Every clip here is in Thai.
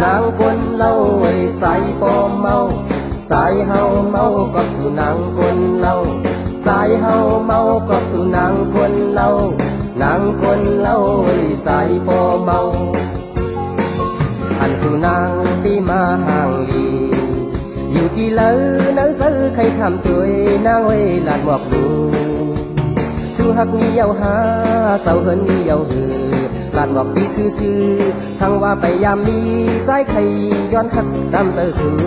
นางคนเล่าไอ้ใส่ปอมเมาสายเฮาเมากับสุนางคนเล่าสายเฮาเมากับสุนางคนเล่านางคนเล่าไอ้ใส่ปอมเมาอันสุนางที่มาห่างลีอยู่ที่เลอเนื้อซื้อใครทำตัวนางไว้หลาดหมอกดูสู้หักมีเยาหาเศร้าเหินมีเยาหือหลาดหมอกดีซื่อทั้งว่าไปยามมีสายไข่ย้อนหักดำเตอคือ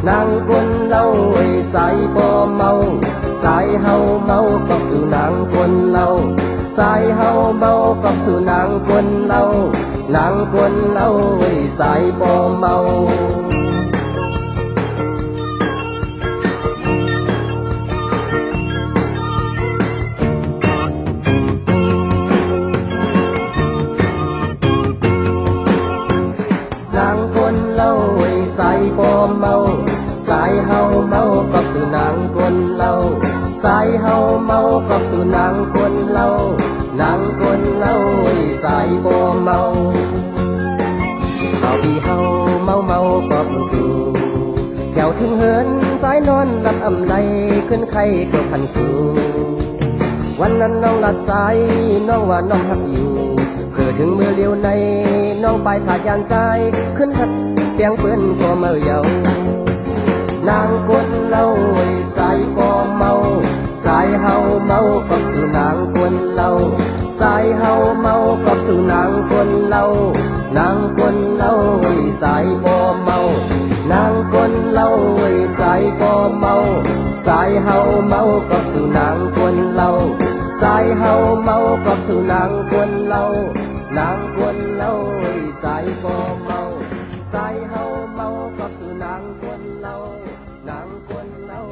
นางคนเล่าไอ้สายปอเมาสายเฮาเมากับสู่นางคนเล่าสายเฮาเมากับสู่นางคนเล่านางคนเล่าไอ้สายปอเมานางคนเล่าไอ้สายปอเมาสายเฮาเมากับสู่นางคนเล่าสายเฮาเมากับสู่นางคนเล่านางคนเล่าไอ้สายปอเมาเอาที่เฮาเมาเมากับสู่แถวถึงเหินสายนอนรับอำไลขึ้นไข่ก็พันสู่วันนั้นน้องหลัดสายน้องว่าน้องทักอยู่เกิดถึงเมื่อเลี้ยวในน้องไปขาดยานสายขึ้นหัดเปียงเปื้อนก็เมื่อเยานางคนเล่าไอ้สายปอเมาสายเฮาเมากับสู่นางคนเล่าสายเฮาเมากับสู่นางคนเล่านางคนเล่าไอ้สายปอเมานางคนเล่าไอ้สายปอเมาสายเฮาเมากับสู่นางคนเล่าสายเฮาเมากับสู่นางคนเล่านางคนเล่าไอ้สายปอเมาสายเฮาเมากับสู่นางคนเล่านางคนเล่า